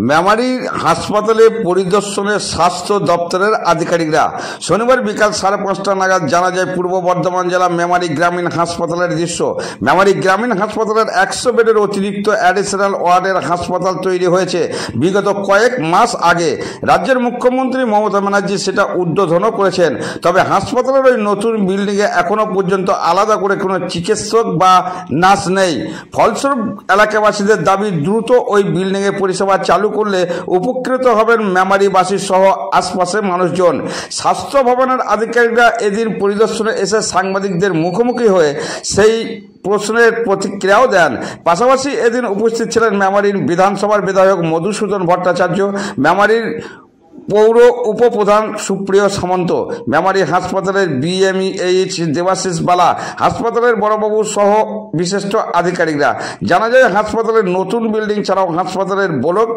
মেমারি হাসপাতালে পরিদর্শনে স্বাস্থ্য দপ্তরের আধিকারিকরা। শনিবার বিকাল 5:30 নাগাদ জানা যায় পূর্ব বর্ধমান জেলা মেমারি গ্রামীণ হাসপাতালের দৃশ্য। মেমারি গ্রামীণ হাসপাতালের 100 বেডের অতিরিক্ত অ্যাডিশনাল ওয়ার্ডের হাসপাতাল তৈরি হয়েছে বিগত কয়েক মাস আগে। রাজ্যের মুখ্যমন্ত্রী মমতা ব্যানার্জি সেটা উদ্বোধনও করেছেন। তবে হাসপাতালের ওই নতুন বিল্ডিংয়ে এখনো পর্যন্ত আলাদা করে কোনো চিকিৎসক বা নার্স নেই। ফলস্বরূপ এলাকাবাসীদের দাবি দ্রুত ওই বিল্ডিংয়ে পরিষেবা চালু করলে উপকৃত হবেন মেমারিবাসী সহ আশপাশের মানুষজন। স্বাস্থ্য ভবনের আধিকারিকরা এদিন পরিদর্শনে এসে সাংবাদিকদের মুখোমুখি হয়ে সেই প্রশ্নের প্রতিক্রিয়াও দেন। পাশাপাশি এদিন উপস্থিত ছিলেন মেমারির বিধানসভার বিধায়ক মধুসূদন ভট্টাচার্য, মেমারির পৌর উপপ্রধান সুপ্রিয় সামন্ত, মেমারি হাসপাতালের বিএমইএইচ দেবাশিস বালা, হাসপাতালের বড়বাবু সহ বিশিষ্ট আধিকারিকরা। জানা যায় হাসপাতালের নতুন বিল্ডিং ছাড়াও হাসপাতালের ব্লক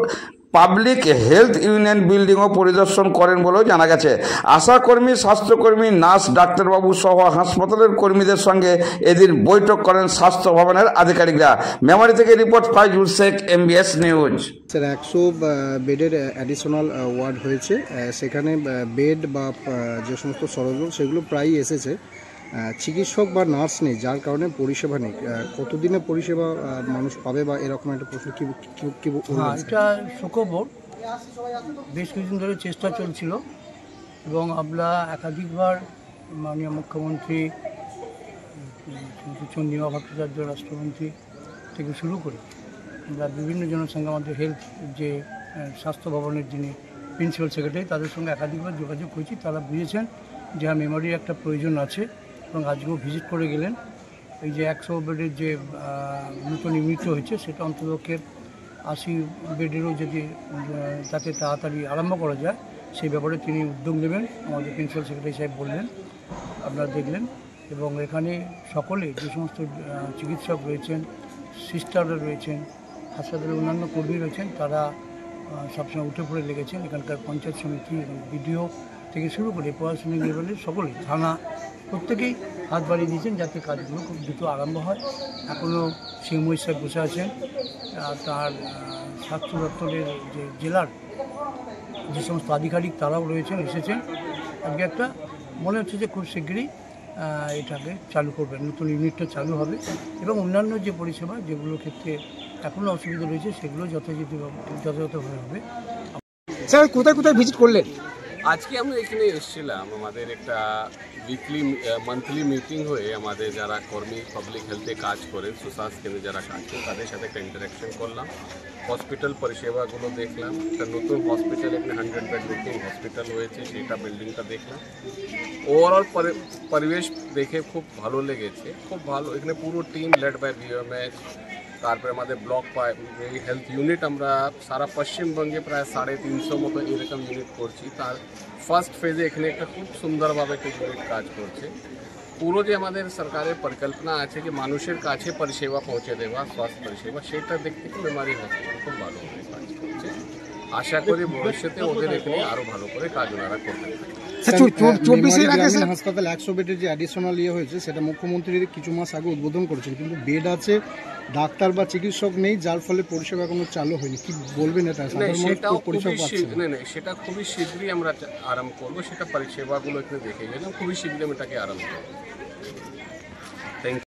পাবলিক হেলথ ইউনিয়ন বিল্ডিংও পরিদর্শন করেন বলেও জানা গেছে। আশাকর্মী, স্বাস্থ্যকর্মী, নার্স, ডাক্তারবাবু সহ হাসপাতালের কর্মীদের সঙ্গে এদিন বৈঠক করেন স্বাস্থ্য ভবনের আধিকারিকরা। মেমারি থেকে report Faizul Sheikh, MBS news. Sir, 100 বেডের অ্যাডিশনাল ওয়ার্ড হয়েছে, সেখানে বেড বা যে সমস্ত সরঞ্জাম সেগুলো প্রায়ই এসেছে। চিকিৎসক বা নার্স নেই, যার কারণে পরিষেবা নেই। কতদিনে পরিষেবা মানুষ পাবে বা এরকম একটা প্রশ্ন কি? এটা সুখবর। বেশ কিছুদিন ধরে চেষ্টা চলছিল এবং আমরা একাধিকবার মাননীয় মুখ্যমন্ত্রী চন্দ্রিমা ভট্টাচার্য, রাষ্ট্রমন্ত্রী থেকে শুরু করে আমরা বিভিন্ন জনের সঙ্গে আমাদের হেলথ যে স্বাস্থ্য ভবনের যিনি প্রিন্সিপাল সেক্রেটারি তাদের সঙ্গে একাধিকবার যোগাযোগ করেছি। তারা বুঝেছেন যে মেমারির একটা প্রয়োজন আছে এবং আজকেও ভিজিট করে গেলেন। এই যে 100 বেডের যে নতুন ইউনিট হয়েছে সেটা অন্ততপক্ষে 80 বেডেরও যদি যাতে তাড়াতাড়ি আরম্ভ করা যায় সেই ব্যাপারে তিনি উদ্যোগ নেবেন। আমাদের প্রিন্সিপাল সেক্রেটারি সাহেব বললেন, আপনারা দেখলেন। এবং এখানে সকলে যে সমস্ত চিকিৎসক রয়েছেন, সিস্টাররা রয়েছেন, হাসপাতালের অন্যান্য কর্মী রয়েছেন, তারা সবসময় উঠে পড়ে লেগেছেন। এখানকার পঞ্চায়েত সমিতি এবং বিডিও থেকে শুরু করে প্রশাসনিক লেভেলের সকলেই, থানা, প্রত্যেকেই হাত বাড়িয়ে দিয়েছেন যাতে কাজগুলো খুব দ্রুত আরম্ভ হয়। এখনও সিংময়ী সাহেব বসে আছেন, তার স্বাস্থ্য দপ্তরের যে জেলার যে সমস্ত আধিকারিক তারাও রয়েছেন, এসেছেন। আজকে একটা মনে হচ্ছে যে খুব শীঘ্রই এটাকে চালু করবেন, নতুন ইউনিটটা চালু হবে এবং অন্যান্য যে পরিষেবা যেগুলোর ক্ষেত্রে এখনও অসুবিধা রয়েছে সেগুলো যথাযথভাবে হবে। স্যার, কোথায় কোথায় ভিজিট করলেন? আজকে আমরা এখানে এসেছিলাম, আমাদের একটা মান্থলি মিটিং হয়ে আমাদের যারা কর্মী পাবলিক হেলথে কাজ করেন, সুস্বাস্থ্য কেন্দ্রে যারা কাজ করেন তাদের সাথে একটা ইন্টারাকশন করলাম। হসপিটাল পরিষেবাগুলো দেখলাম। একটা নতুন হসপিটাল, এখানে 100 বেড নতুন হসপিটাল হয়েছে, সেটা বিল্ডিংটা দেখলাম। ওভারঅল পরিবেশ দেখে খুব ভালো লেগেছে, খুব ভালো। এখানে পুরো টিম লেড বাই BMH, তারপরে আমাদের ব্লক হেলথ ইউনিট আমরা সারা পশ্চিমবঙ্গে প্রায় 350 মতো এরকম ইউনিট করছি। তার ফার্স্ট ফেজে এখানে একটা খুব সুন্দরভাবে একটা ইউনিট কাজ করছে। পুরো যে আমাদের সরকারের পরিকল্পনা আছে যে মানুষের কাছে পরিষেবা পৌঁছে দেওয়া, স্বাস্থ্য পরিষেবা, সেটা দেখতে খুব মেমারি হসপিটাল খুব ভালোভাবে কাজ করছে। আশা করি ভবিষ্যতে ওদের এখানে আরও ভালো করে কাজ ওনারা করতে পারে। 24 হাসপাতাল 100 বেডের যে অ্যাডিশনাল হয়েছে সেটা মুখ্যমন্ত্রী কিছু মাস আগে উদ্বোধন করেছেন, কিন্তু বেড আছে, ডাক্তার বা চিকিৎসক নেই, যার ফলে পরিষেবা কোনো চালু হয়নি। কি বলবেন এটা? সেটা খুবই শীঘ্রই আমরা আরম্ভ করবো। সেটা পরিষেবাগুলো এখানে দেখে গেলাম, খুবই শীঘ্রই এটাকে আরম্ভ করবো।